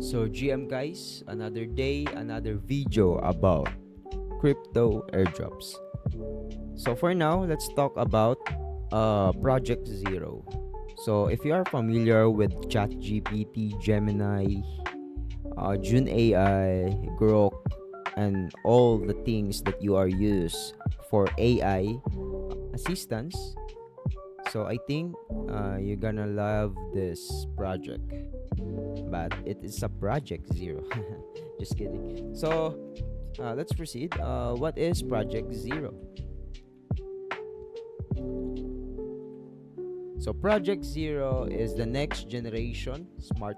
So GM guys, another day, another video about crypto airdrops. So for now, let's talk about Project Zero. So if you are familiar with ChatGPT, Gemini, June AI, Grok, and all the things that you are used for AI assistance, so I think you're gonna love this project. But it is a Project Zero. Just kidding. So let's proceed. What is Project Zero? So Project Zero is the next generation smart,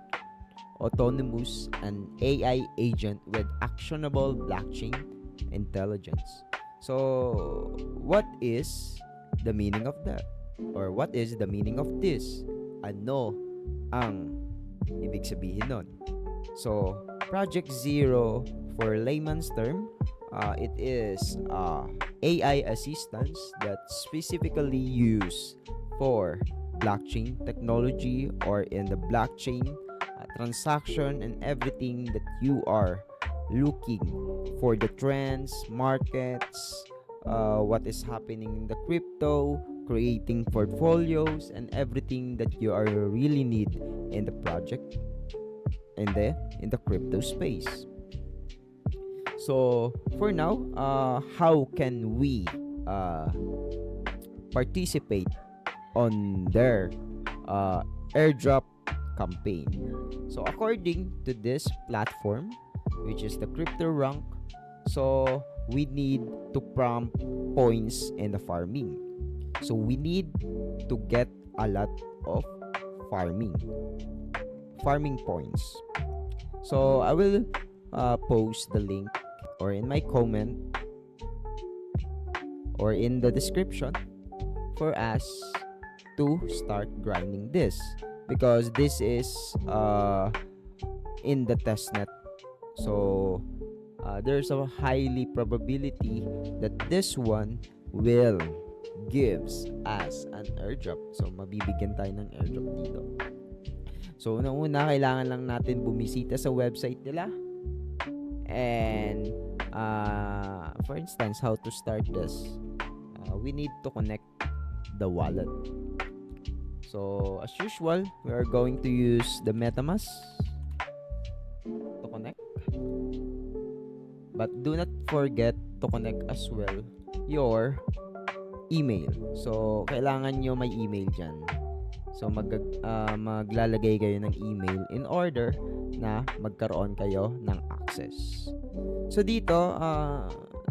autonomous, and AI agent with actionable blockchain intelligence. So what is the meaning of that? Or what is the meaning of this? Ano ang ibig sabihin nun? So Project Zero, for layman's term, it is AI assistance that specifically used for blockchain technology, or in the blockchain transaction and everything that you are looking for, the trends, markets, what is happening in the crypto, creating portfolios, and everything that you are really need in the project, in the crypto space. So for now, how can we participate on their airdrop campaign? So according to this platform, which is the CryptoRank, so we need to prompt points in the farming. So we need to get a lot of farming points. So I will post the link or in my comment or in the description for us to start grinding this, because this is in the testnet. So there's a highly probability that this one will gives us an airdrop. So mabibigyan tayo ng airdrop dito. So unang-una, kailangan lang natin bumisita sa website nila. And for instance, how to start this? We need to connect the wallet. So as usual, we are going to use the MetaMask to connect. But do not forget to connect as well your email. So kailangan nyo may email dyan. So maglalagay kayo ng email in order na magkaroon kayo ng access. So dito,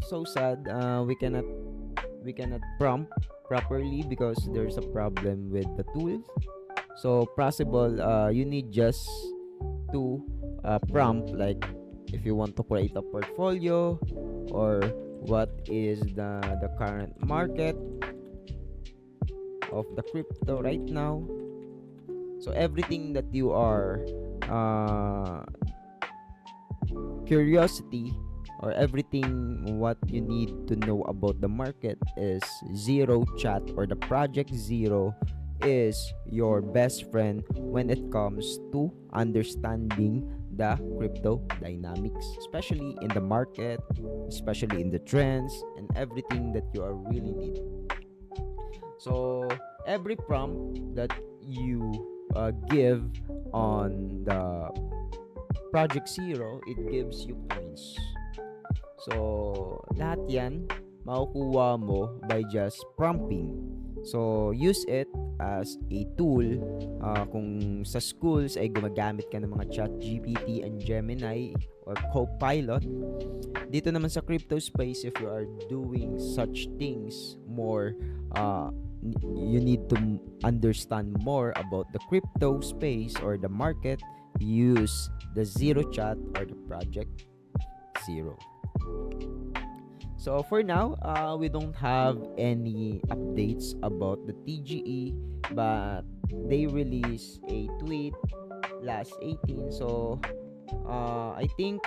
so sad, we cannot prompt properly because there's a problem with the tools. So possible, you need just to prompt, like if you want to create a portfolio, or what is the current market of the crypto right now. So everything that you are curiosity, or everything what you need to know about the market is Zero Chat, or the Project Zero is your best friend when it comes to understanding the crypto dynamics, especially in the market, especially in the trends, and everything that you are really need. So every prompt that you give on the Project Zero, it gives you points. So lahat yan makukuha mo by just prompting. So use it as a tool. Kung sa schools ay gumagamit ka ng mga ChatGPT and Gemini or Copilot, dito naman sa crypto space, if you are doing such things more, you need to understand more about the crypto space or the market, use the Zero Chat or the Project Zero. So for now, we don't have any updates about the TGE, but they released a tweet last 18. So I think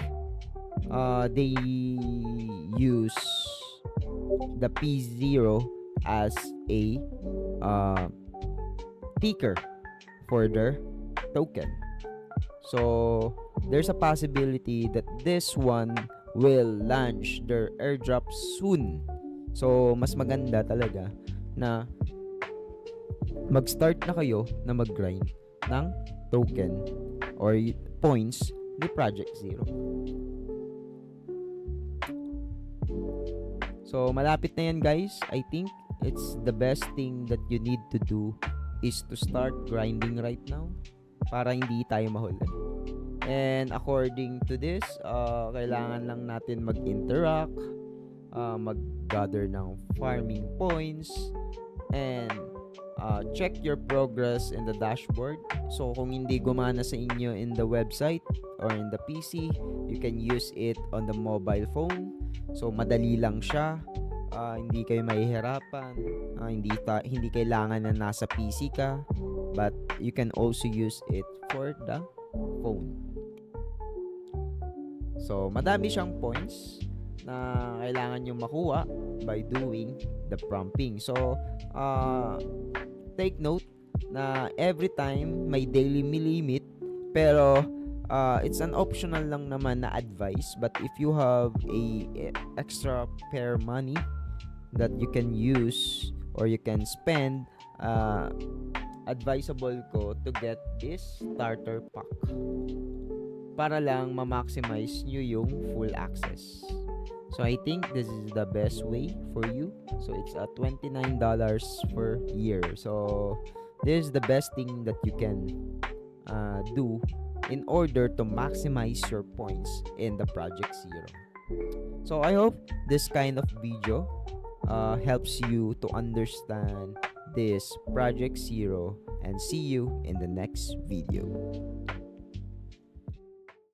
they use the P0 as a ticker for their token. So there's a possibility that this one will launch their airdrop soon. So, mas maganda talaga na mag-start na kayo na mag-grind ng token or points ni Project Zero. So, malapit na yan guys. I think it's the best thing that you need to do is to start grinding right now para hindi tayo mahuli. And according to this, kailangan lang natin mag-interact, mag-gather ng farming points, and check your progress in the dashboard. So kung hindi gumana sa inyo in the website or in the PC, you can use it on the mobile phone. So madali lang siya. Hindi kayo mahihirapan. Hindi kailangan na nasa PC ka, but you can also use it for the phone. So madami siyang points na kailangan nyo makuha by doing the prompting. So take note na every time may daily limit, pero it's an optional lang naman na advice. But if you have a extra pair money that you can use or you can spend, advisable ko to get this starter pack para lang ma-maximize nyo yung full access. So I think this is the best way for you. So it's $29 per year. So this is the best thing that you can do in order to maximize your points in the Project Zero. So I hope this kind of video helps you to understand this Project Zero, and see you in the next video.